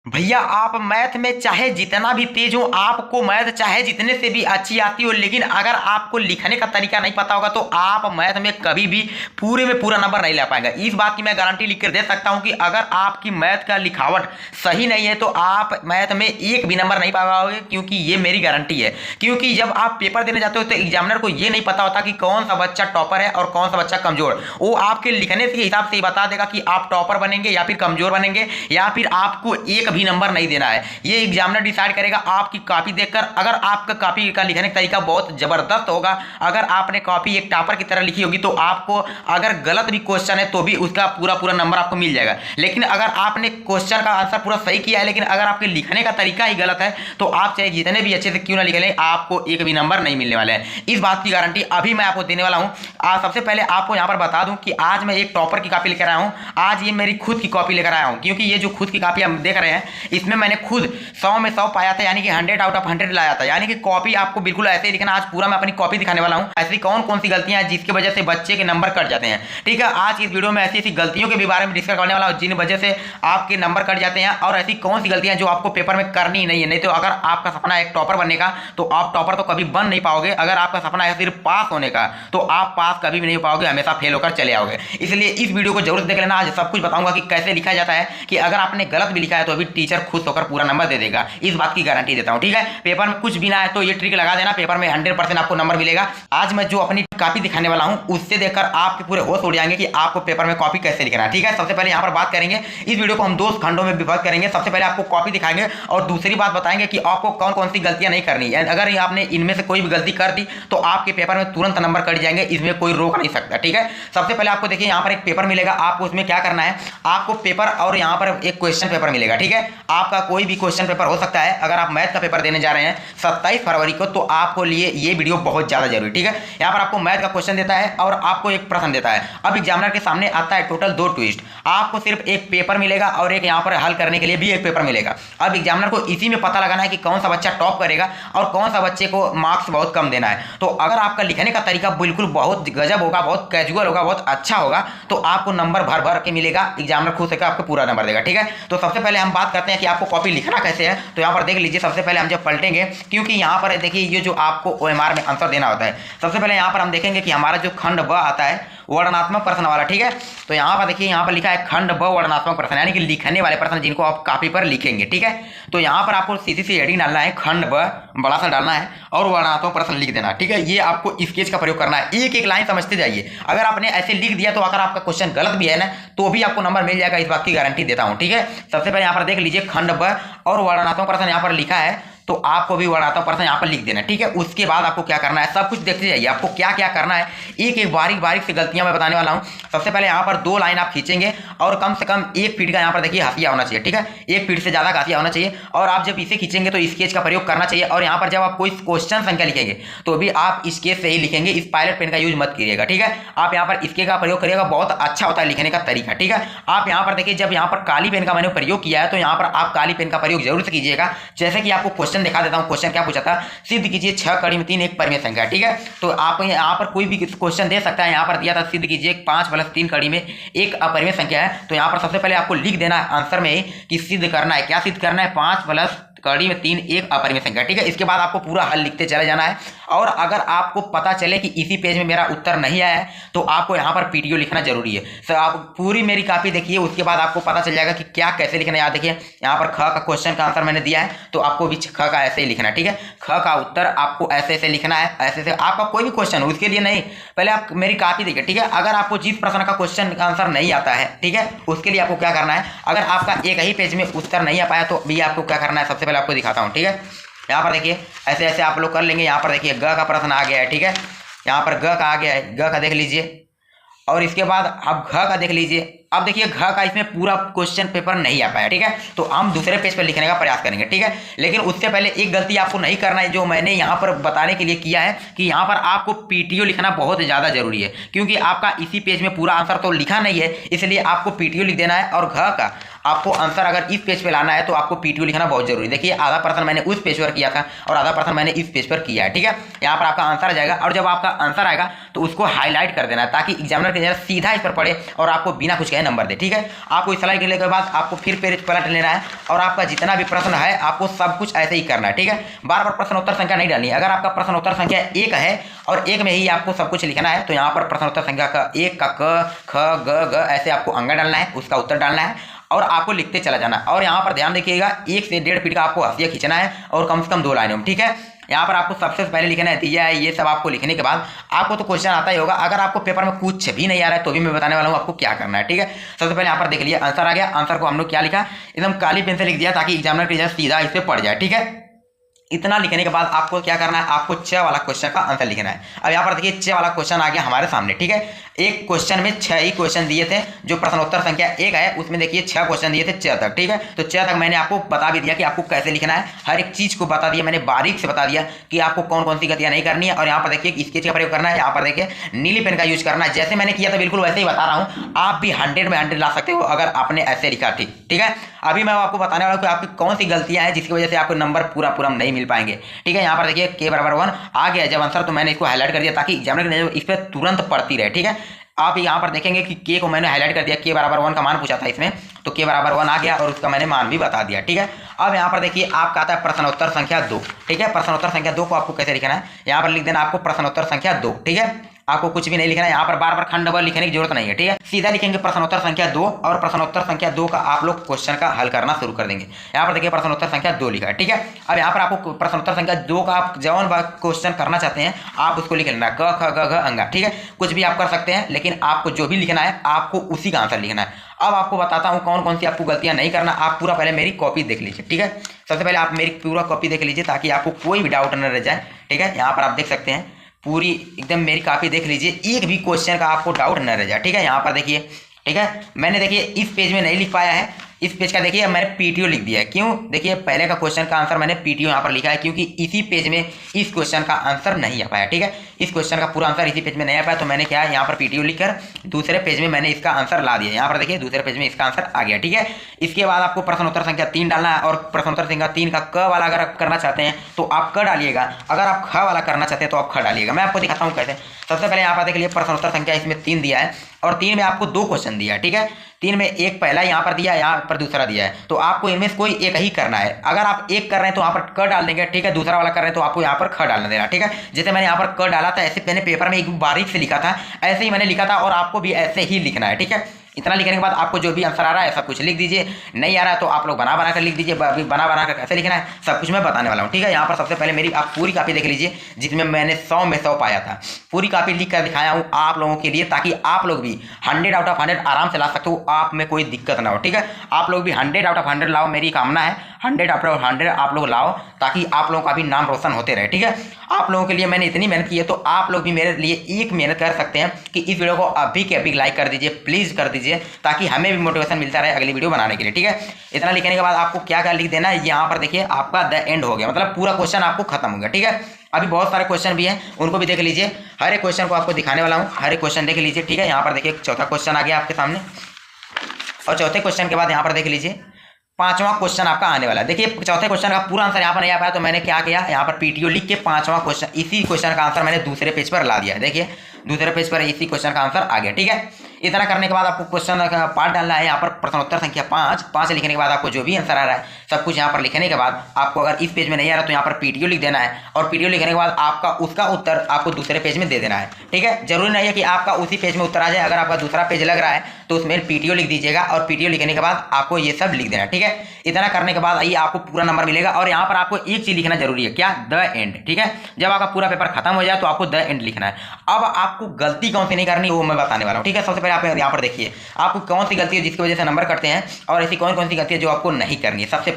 भैया आप मैथ में चाहे जितना भी तेज हो, आपको मैथ चाहे जितने से भी अच्छी आती हो, लेकिन अगर आपको लिखने का तरीका नहीं पता होगा तो आप मैथ में कभी भी पूरे में पूरा नंबर नहीं ला पाएंगे। इस बात की मैं गारंटी लिख कर दे सकता हूं कि अगर आपकी मैथ का लिखावट सही नहीं है तो आप मैथ में एक भी नंबर नहीं पा पाओगे, क्योंकि ये मेरी गारंटी है। क्योंकि जब आप पेपर देने जाते हो तो एग्जामिनर को ये नहीं पता होता कि कौन सा बच्चा टॉपर है और कौन सा बच्चा कमजोर। वो आपके लिखने के हिसाब से ही बता देगा कि आप टॉपर बनेंगे या फिर कमजोर बनेंगे, या फिर आपको एक भी नंबर नहीं देना है। ये एग्जामिनर डिसाइड करेगा आपकी कॉपी देखकर। अगर आपका कॉपी का लिखने का तरीका बहुत जबरदस्त होगा, अगर आपने कॉपी एक टॉपर की तरह लिखी होगी, तो आपको अगर गलत भी क्वेश्चन है तो भी उसका पूरा पूरा नंबर आपको मिल जाएगा। लेकिन अगर आपने क्वेश्चन का आंसर पूरा सही किया है, लेकिन अगर आपके लिखने का तरीका ही गलत है, तो आप चाहे जितने भी अच्छे से क्यों ना लिख लें, आपको एक भी नंबर नहीं मिलने वाले हैं। इस बात की गारंटी अभी मैं आपको देने वाला हूं। सबसे पहले आपको यहां पर बता दूं कि आज मैं एक टॉपर की कॉपी लेकर आया हूं। आज ये मेरी खुद की कॉपी लेकर आया हूं, क्योंकि ये जो खुद की कॉपी हम देख रहे हैं, इसमें मैंने खुद 100 में 100 पाया था, यानी कि 100 आउट ऑफ 100 लाया था। यानी कि कॉपी आपको बिल्कुल ऐसे ही लिखना। आज पूरा मैं अपनी कॉपी दिखाने वाला हूं, ऐसी कौन कौन सी गलतियां हैं जिसकी वजह से बच्चे के नंबर कट जाते हैं। ठीक है, आज इस वीडियो में ऐसी ऐसी गलतियों के बारे में डिस्कस करने वाला हूं जिन वजह से आपके नंबर कट जाते हैं, और ऐसी कौन सी गलतियां जो आपको पेपर में करनी ही नहीं है। नहीं तो अगर आपका सपना है एक टॉपर बनने का, तो आप टॉपर तो कभी बन नहीं पाओगे। अगर आपका सपना है सिर्फ पास होने का, तो आप पास कभी भी नहीं हो पाओगे, हमेशा फेल होकर चले आओगे। इसलिए इस वीडियो को जरूर देख लेना। आज सब कुछ बताऊंगा कि कैसे लिखा जाता है, कि अगर आपने गलत भी लिखा है तो अभी टीचर खुश होकर पूरा नंबर दे देगा। इस बात की गारंटी देता हूं। ठीक है, पेपर में कुछ भी ना है तो ये ट्रिक लगा देना, पेपर में 100% आपको नंबर मिलेगा। आज मैं जो अपनी कॉपी दिखाने वाला हूं, उससे देखकर आपके पूरे होश उड़ जाएंगे कि आपको पेपर में कॉपी कैसे लिखना है। ठीक है, सबसे पहले यहां पर बात करेंगे, इस वीडियो को हम 2 खंडों में विभाजित करेंगे। सबसे पहले आपको कॉपी दिखाएंगे और दूसरी बात बताएंगे कि आपको कौन कौन सी गलतियां नहीं करनी है। अगर आपने इनमें से कोई भी गलती कर दी तो आपके पेपर में तुरंत नंबर कट जाएंगे, इसमें कोई रोक नहीं सकता। ठीक है, सबसे पहले आपको देखिए यहाँ पर एक पेपर मिलेगा। आपको उसमें क्या करना है, आपको पेपर और यहाँ पर एक क्वेश्चन पेपर मिलेगा। ठीक है, आपका कोई भी क्वेश्चन पेपर हो सकता है। अगर आप मैथ का पेपर देने जा रहे हैं 27 फरवरी को, तो आपको लिए ये वीडियो बहुत ज्यादा जरूरी। ठीक है, यहाँ पर आपको मैथ का क्वेश्चन देता है और आपको एक प्रश्न देता है। अब एग्जामिनर के सामने आता है टोटल 2 ट्विस्ट। आपको सिर्फ एक पेपर मिलेगा और एक यहाँ पर हल करने के लिए भी एक पेपर मिलेगा। अब एग्जामिनर को इसी में पता लगाना है कि कौन सा बच्चा टॉप करेगा और कौन सा बच्चे को मार्क्स बहुत कम देना है। तो अगर आपका लिखने का तरीका बिल्कुल बहुत गजब होगा, बहुत कैजुअल होगा, बहुत अच्छा होगा, तो आपको नंबर भर भर के मिलेगा। एग्जामिनर खुश होकर आपको पूरा नंबर देगा। ठीक है, तो सबसे पहले हम बात करते हैं कि आपको कॉपी लिखना कैसे है। तो यहाँ पर देख लीजिए, सबसे पहले हम जब पलटेंगे, क्योंकि यहाँ पर देखिए ये जो आपको OMR में आंसर देना होता है, सबसे पहले यहाँ पर हम देखेंगे कि हमारा जो खंड ब आता है वर्णनात्मक प्रश्न वाला। ठीक है, तो यहाँ पर देखिए, यहाँ पर लिखा है खंड ब वर्णनात्मक प्रश्न, यानी कि लिखने वाले प्रश्न जिनको आप कॉपी पर लिखेंगे। ठीक है, तो यहाँ पर आपको सीधी सी हेडिंग डालना है, खंड ब बड़ा सा डालना है और वर्णनात्मक प्रश्न लिख देना। ठीक है, ये आपको स्केच का प्रयोग करना है, एक एक लाइन समझते जाइए। अगर आपने ऐसे लिख दिया तो अगर आपका क्वेश्चन गलत भी है ना, तो भी आपको नंबर मिल जाएगा, इस बात की गारंटी देता हूँ। ठीक है, सबसे पहले यहाँ पर देख लीजिए, खंड ब और वर्णनात्मक प्रश्न यहाँ पर लिखा है, तो आपको भी वर्णनात्मक प्रश्न यहाँ पर लिख देना। ठीक है, उसके बाद आपको क्या करना है, सब कुछ देखते जाइए, आपको क्या क्या करना है, एक एक बारीक बारीक से गलतियां मैं बताने वाला हूँ। सबसे पहले यहाँ पर 2 लाइन आप खींचेंगे और कम से कम 1 फीट का यहाँ पर देखिए हाशिया होना चाहिए। ठीक है, 1 फीट से ज्यादा का हाशिया होना चाहिए। और आप जब इसे खींचेंगे तो स्केच का प्रयोग करना चाहिए। और यहाँ पर जब आप कोई क्वेश्चन संख्या लिखेंगे तो भी आप स्केच से ही लिखेंगे, इस पायलट पेन का यूज मत कीजिएगा। ठीक है, आप यहाँ पर स्केच का प्रयोग करिएगा, बहुत अच्छा होता है लिखने का तरीका। ठीक है, आप यहाँ पर देखिए, जब यहाँ पर काली पेन का मैंने प्रयोग किया है, तो यहाँ पर आप काली पेन का प्रयोग जरूर से कीजिएगा। जैसे कि आपको क्वेश्चन दिखा देता हूँ। क्वेश्चन क्या पूछा था, सिद्ध कीजिए 6 कड़ी में 3 एक परिमेय संख्या। ठीक है, तो आप यहाँ पर कोई भी क्वेश्चन दे सकता है। यहाँ पर दिया था सिद्ध कीजिए 5 + 3 कड़ी में एक अपरिमेय संख्या है। तो यहाँ पर सबसे पहले आपको लिख देना है आंसर में कि सिद्ध करना है, क्या सिद्ध करना है, 5 + कड़ी में 3 एक अपरिमेय संख्या। ठीक है, इसके बाद आपको पूरा हल लिखते चले जाना है। और अगर आपको पता चले कि इसी पेज में मेरा उत्तर नहीं आया है, तो आपको यहाँ पर PTO लिखना जरूरी है। सर आप पूरी मेरी कॉपी देखिए, उसके बाद आपको पता चल जाएगा कि क्या कैसे लिखना है। यहाँ देखिए, यहाँ पर ख का क्वेश्चन का आंसर मैंने दिया है, तो आपको भी ख का ऐसे ही लिखना है। ठीक है, ख का उत्तर आपको ऐसे ऐसे लिखना है, ऐसे ऐसे। आपका कोई भी क्वेश्चन हो, उसके लिए नहीं, पहले आप मेरी कॉपी देखिए। ठीक है, अगर आपको जिस प्रश्न का क्वेश्चन का आंसर नहीं आता है, ठीक है, उसके लिए आपको क्या करना है, अगर आपका एक ही पेज में उत्तर नहीं आ पाया तो भी आपको क्या करना है, सबसे पहले आपको दिखाता हूँ। ठीक है, यहाँ पर देखिए, ऐसे ऐसे आप लोग कर लेंगे। यहाँ पर देखिए, ग का प्रश्न आ गया है। ठीक है, यहाँ पर ग का आ गया है, ग का देख लीजिए। और इसके बाद आप घ का देख लीजिए। अब देखिए, घ का इसमें पूरा क्वेश्चन पेपर नहीं आ पाया। ठीक है, तो हम दूसरे पेज पर लिखने का प्रयास करेंगे। ठीक है, लेकिन उससे पहले एक गलती आपको नहीं करना है, जो मैंने यहाँ पर बताने के लिए किया है, कि यहाँ पर आपको PTO लिखना बहुत ज़्यादा जरूरी है। क्योंकि आपका इसी पेज में पूरा आंसर तो लिखा नहीं है, इसलिए आपको PTO लिख देना है। और घ का आपको आंसर अगर इस पेज पे लाना है तो आपको पीटीओ लिखना बहुत जरूरी है। देखिए आधा पर्सन मैंने उस पेज पर किया था और आधा पर्सन मैंने इस पेज पर किया है, ठीक है। यहाँ पर आपका आंसर आ जाएगा और जब आपका आंसर आएगा तो उसको हाईलाइट कर देना है ताकि एग्जामिनर के जरा सीधा इस पर पढ़े और आपको बिना कुछ कहे नंबर दे, ठीक है। आपको इस स्लाइड के बाद आपको फिर पेज पलट लेना है और आपका जितना भी प्रश्न है आपको सब कुछ ऐसे ही करना है, ठीक है। बार बार प्रश्नोत्तर संख्या नहीं डालनी है। अगर आपका प्रश्नोत्तर संख्या 1 है और 1 में ही आपको सब कुछ लिखना है तो यहाँ पर प्रश्नोत्तर संख्या का 1 का क ख ग ऐसे आपको अंगा डालना है, उसका उत्तर डालना है और आपको लिखते चला जाना। और यहाँ पर ध्यान देखिएगा 1 से 1.5 फीट का आपको हाशिया खींचना है और कम से कम 2 लाइनों में, ठीक है। यहाँ पर आपको सबसे पहले लिखना है दिया है, ये सब आपको लिखने के बाद आपको तो क्वेश्चन आता ही होगा। अगर आपको पेपर में कुछ भी नहीं आ रहा है तो भी मैं बताने वाला हूँ आपको क्या करना है, ठीक है। सबसे पहले यहाँ पर देख लिया आंसर आ गया। आंसर को हम लोग क्या लिखा, एकदम काली पेन से लिख दिया ताकि एग्जामिनर के जैसे सीधा इस पर पड़ जाए, ठीक है। इतना लिखने के बाद आपको क्या करना है, आपको 6 वाला क्वेश्चन का आंसर लिखना है। अब यहाँ पर देखिए 6 वाला क्वेश्चन आ गया हमारे सामने, ठीक है। एक क्वेश्चन में 6 ही क्वेश्चन दिए थे। जो प्रश्नोत्तर संख्या 1 है उसमें देखिए 6 क्वेश्चन दिए थे 6 तक, ठीक है। तो 6 तक मैंने आपको बता भी दिया कि आपको कैसे लिखना है, हर एक चीज को बता दिया मैंने, बारीक से बता दिया कि आपको कौन कौन सी गतियां नहीं करनी है। और यहाँ पर देखिए स्केच का प्रयोग करना है, यहाँ पर देखिए नीली पेन का यूज करना है। जैसे मैंने किया था बिल्कुल वैसे ही बता रहा हूँ, आप भी 100 में 100 ला सकते हो अगर आपने ऐसे लिखा, ठीक है। अभी मैं आपको बताने वाला हूँ कि आपकी कौन सी गलतियां हैं जिसकी वजह से आपको नंबर पूरा नहीं मिल पाएंगे, ठीक है। यहाँ पर देखिए k = 1 आ गया जब आंसर, तो मैंने इसको हाईलाइट कर दिया ताकि एग्जामिनर इस पर तुरंत पढ़ती रहे, ठीक है। आप यहाँ पर देखेंगे कि k को मैंने हाईलाइट कर दिया, k = 1 का मान पूछा था इसमें, तो k = 1 आ गया और उसका मैंने मान भी बता दिया, ठीक है। अब यहाँ पर देखिए आपका आता है प्रश्नोत्तर संख्या 2, ठीक है। प्रश्नोत्तर संख्या 2 को आपको कैसे लिखना है, यहाँ पर लिख देना आपको प्रश्नोत्तर संख्या 2, ठीक है। आपको कुछ भी नहीं लिखना है, यहाँ पर बार बार खंड बल लिखने की जरूरत नहीं है, ठीक है। सीधा लिखेंगे प्रश्नोत्तर संख्या 2 और प्रश्नोत्तर संख्या 2 का आप लोग क्वेश्चन का हल करना शुरू कर देंगे। यहाँ पर देखिए प्रश्नोत्तर संख्या 2 लिखा है, ठीक है। अब यहाँ पर आपको प्रश्नोत्तर संख्या 2 का आप जौन क्वेश्चन करना चाहते हैं आप उसको लिख लेना है, क ख ग घ अंगा, ठीक है। कुछ भी आप कर सकते हैं लेकिन आपको जो भी लिखना है आपको उसी का आंसर लिखना है। अब आपको बताता हूँ कौन कौन सी आपको गलतियां नहीं करना। आप पूरा पहले मेरी कॉपी देख लीजिए, ठीक है। सबसे पहले आप मेरी पूरा कॉपी देख लीजिए ताकि आपको कोई भी डाउट न रह जाए, ठीक है। यहाँ पर आप देख सकते हैं पूरी एकदम मेरी कॉपी देख लीजिए, एक भी क्वेश्चन का आपको डाउट न रह जाए, ठीक है। यहाँ पर देखिए, ठीक है। मैंने देखिए इस पेज में नहीं लिख पाया है, इस पेज का देखिए मैंने पीटीओ लिख दिया है। क्यों, देखिए पहले का क्वेश्चन का आंसर मैंने पीटीओ यहाँ पर लिखा है क्योंकि इसी पेज में इस क्वेश्चन का आंसर नहीं आ पाया, ठीक है। इस क्वेश्चन का पूरा आंसर इसी पेज में नहीं आ पाया तो मैंने क्या है यहाँ पर पीटीओ लिखकर दूसरे पेज में मैंने इसका आंसर ला दिया। यहाँ पर देखिए दूसरे पेज में इसका आंसर आ गया, ठीक है। इसके बाद आपको प्रश्नोत्तर संख्या 3 डालना है और प्रश्नोत्तर संख्या 3 का क वाला अगर आप करना चाहते हैं तो आप क डालिएगा, अगर आप ख वाला करना चाहते हैं तो आप ख डालिएगा। मैं आपको दिखाता हूँ कैसे। सबसे पहले यहाँ पर देख लीजिए प्रश्नोत्तर संख्या इसमें 3 दिया है और 3 में आपको 2 क्वेश्चन दिया है, ठीक है। 3 में एक पहला यहाँ पर दिया है, यहाँ पर दूसरा दिया है, तो आपको इनमें से कोई एक ही करना है। अगर आप एक कर रहे हैं तो यहाँ पर क डाल देंगे, ठीक है। दूसरा वाला कर रहे हैं तो आपको यहाँ पर ख डालना देना, ठीक है। जैसे मैंने यहाँ पर क डाला था ऐसे मैंने पेपर में एक बारीक से लिखा था, ऐसे ही मैंने लिखा था और आपको भी ऐसे ही लिखना है, ठीक है। इतना लिखने के बाद आपको जो भी आंसर आ रहा है सब कुछ लिख दीजिए, नहीं आ रहा है तो आप लोग बना कर लिख दीजिए। बना कर कैसे लिखना है सब कुछ मैं बताने वाला हूँ, ठीक है। यहाँ पर सबसे पहले मेरी आप पूरी कॉपी देख लीजिए जिसमें मैंने 100 में 100 पाया था। पूरी कॉपी लिख कर दिखाया हूँ आप लोगों के लिए ताकि आप लोग भी 100 आउट ऑफ 100 आराम से ला सकते हो, आप में कोई दिक्कत ना हो, ठीक है। आप लोग भी 100 आउट ऑफ 100 लाओ, मेरी कामना है 100 आउट ऑफ 100 आप लोग लाओ ताकि आप लोगों का भी नाम रोशन होते रहे, ठीक है। आप लोगों के लिए मैंने इतनी मेहनत की है तो आप लोग भी मेरे लिए एक मेहनत कर सकते हैं कि इस वीडियो को अभी के अभी लाइक कर दीजिए, प्लीज़ कर दीजिए ताकि हमें भी मोटिवेशन मिलता रहे अगली वीडियो बनाने के लिए, ठीक है। इतना लिखने के बाद आपको क्या क्या लिख देना है, यहाँ पर देखिए आपका द एंड हो गया, मतलब पूरा क्वेश्चन आपको खत्म हो गया, ठीक है। अभी बहुत सारे क्वेश्चन भी हैं उनको भी देख लीजिए, हर एक क्वेश्चन को आपको दिखाने वाला हूँ, हर एक क्वेश्चन देख लीजिए, ठीक है। यहाँ पर देखिए चौथा क्वेश्चन आ गया आपके सामने और चौथे क्वेश्चन के बाद यहाँ पर देख लीजिए 5वां क्वेश्चन आपका आने वाला है। देखिए चौथे क्वेश्चन का पूरा आंसर यहाँ पर नहीं आ पाया तो मैंने क्या किया, यहाँ पर पीटीओ लिख के 5वां क्वेश्चन, इसी क्वेश्चन का आंसर मैंने दूसरे पेज पर ला दिया है। देखिए दूसरे पेज पर इसी क्वेश्चन का आंसर आ गया, ठीक है। इतना करने के बाद आपको क्वेश्चन का पार्ट डालना है, यहाँ पर प्रश्नोत्तर संख्या 5 लिखने के बाद आपको जो भी आंसर आ रहा है सब कुछ यहाँ पर लिखने के बाद आपको अगर इस पेज में नहीं आ रहा तो यहाँ पर पीटीओ लिख देना है और पीटीओ लिखने के बाद आपका उसका उत्तर आपको दूसरे पेज में दे देना है, ठीक है। जरूरी नहीं है कि आपका उसी पेज में उत्तर आ जाए, अगर आपका दूसरा पेज लग रहा है तो उसमें पीटीओ लिख दीजिएगा और पीटीओ लिखने के बाद आपको ये सब लिख देना, ठीक है। इतना करने के बाद आइए आपको पूरा नंबर मिलेगा और यहाँ पर आपको एक चीज लिखना जरूरी है, क्या, द एंड, ठीक है। जब आपका पूरा पेपर खत्म हो जाए तो आपको द एंड लिखना है। अब आपको गलती कौन सी नहीं करनी वो मैं बताने वाला हूँ, ठीक है। सबसे पहले आप यहाँ पर देखिए आपको कौन सी गलती है जिसकी वजह से नंबर कटते हैं और ऐसी कौन कौन सी गलती है जो आपको नहीं करनी है। सबसे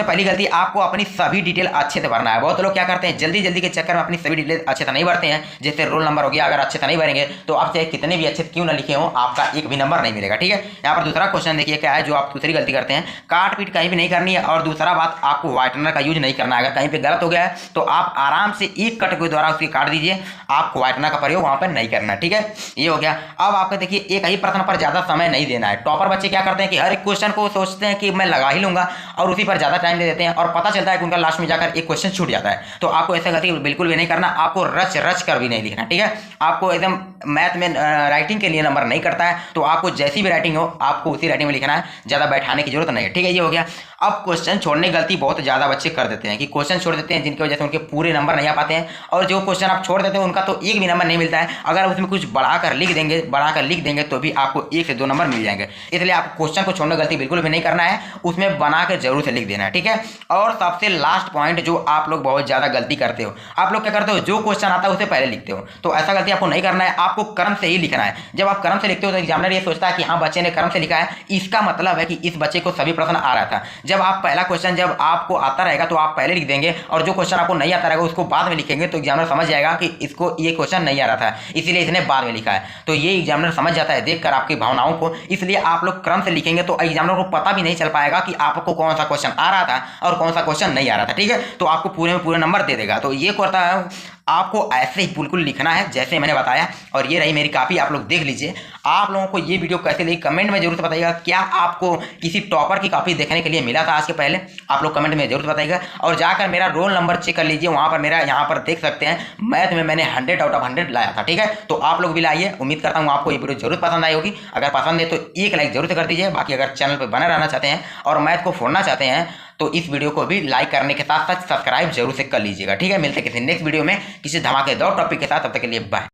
पहली गलती, आपको अपनी सभी डिटेल अच्छे से भरना है। बहुत लोग क्या करते हैं जल्दी के चक्कर में अपनी सभी डिटेल अच्छे से नहीं भरते हैं, जैसे रोल नंबर हो गया, अगर अच्छे से नहीं भरेंगे तो आप चाहे कितने भी अच्छे क्यों ना लिखे हो आपका एक भी नंबर नहीं मिलेगा, ठीक है। यहाँ पर दूसरा क्वेश्चन देखिए क्या है जो आप दूसरी गलती करते हैं, काट पीट कहीं भी नहीं करनी है और दूसरा बात आपको व्हाइटनर का यूज नहीं करना है। अगर कहीं पे गलत हो गया है तो आप आराम से एक कट के द्वारा उसकी काट दीजिए, आपको व्हाइटनर का प्रयोग वहां पर नहीं करना, ठीक है। ये हो गया। अब आपका देखिए देखिए एक ही प्रश्न पर ज़्यादा समय नहीं देना है। टॉपर बच्चे क्या करते हैं कि हर एक क्वेश्चन को सोचते हैं कि मैं लगा ही लूंगा और उसी पर ज़्यादा टाइम दे देते हैं और पता चलता है कि उनका लास्ट में जाकर एक क्वेश्चन छूट जाता है। तो आपको ऐसा गलती बिल्कुल भी नहीं करना, आपको रच रच कर भी नहीं लिखना, ठीक है। आपको एकदम मैथ में राइटिंग के लिए नंबर नहीं करता है, तो आपको जैसी भी राइटिंग हो आपको उसी राइटिंग में लिखना है, ज़्यादा बैठाने की जरूरत नहीं है, ठीक है। ये हो गया। अब क्वेश्चन छोड़ने की गलती बहुत ज़्यादा बच्चे कर देते हैं कि क्वेश्चन छोड़ देते हैं जिनकी वजह से उनके पूरे नंबर नहीं आ पाते हैं, और जो क्वेश्चन आप छोड़ देते हैं उनका तो एक भी नंबर नहीं मिलता है। अगर उसमें कुछ बढ़ाकर लिख देंगे तो भी आपको 1 से 2 नंबर मिल जाएंगे। इसलिए आप क्वेश्चन को छोड़ने की गलती बिल्कुल भी नहीं करना है, उसमें बना के जरूर से लिख देना है, ठीक है। और सबसे लास्ट पॉइंट जो आप लोग बहुत ज़्यादा गलती करते हो, आप लोग क्या करते हो, जो क्वेश्चन आता है उसे पहले लिखते हो। तो ऐसा गलती आपको नहीं करना है, आपको क्रम से ही लिखना है। जब आप क्रम से लिखते हो तो एग्जामिनर ये सोचता है कि हाँ बच्चे ने क्रम से लिखा है, इसका मतलब है कि इस बच्चे को सभी प्रश्न आ रहा था। जब आप पहला क्वेश्चन जब आपको आता रहेगा तो आप पहले लिख देंगे, और जो क्वेश्चन आपको नहीं आता रहेगा उसको बाद में लिखेंगे, तो एग्जामिनर समझ जाएगा कि इसको ये क्वेश्चन नहीं आ रहा था इसीलिए इसने बाद में लिखा है। तो ये एग्जामिनर समझ जाता है देखकर आपकी भावनाओं को, इसलिए आप लोग क्रम से लिखेंगे तो एग्जामिनर को पता भी नहीं चल पाएगा कि आपको कौन सा क्वेश्चन आ रहा था और कौन सा क्वेश्चन नहीं आ रहा था, ठीक है। तो आपको पूरे में पूरे नंबर दे देगा। तो ये करता है, आपको ऐसे ही बिल्कुल लिखना है जैसे मैंने बताया। और ये रही मेरी कॉपी, आप लोग देख लीजिए। आप लोगों को ये वीडियो कैसे लगी कमेंट में जरूर से बताइएगा। क्या आपको किसी टॉपर की कॉपी देखने के लिए मिला था आज के पहले, आप लोग कमेंट में जरूर बताइएगा। और जाकर मेरा रोल नंबर चेक कर लीजिए, वहाँ पर मेरा यहाँ पर देख सकते हैं मैथ में मैंने 100 आउट ऑफ 100 लाया था, ठीक है। तो आप लोग भी लाइए, उम्मीद करता हूँ आपको ये वीडियो जरूर पसंद आई होगी। अगर पसंद है तो एक लाइक जरूर से कर दीजिए। बाकी अगर चैनल पर बने रहना चाहते हैं और मैथ को फोड़ना चाहते हैं तो इस वीडियो को भी लाइक करने के साथ साथ सब्सक्राइब जरूर से कर लीजिएगा, ठीक है। मिलते हैं किसी नेक्स्ट वीडियो में किसी धमाकेदार टॉपिक के साथ, तब तक के लिए बाय।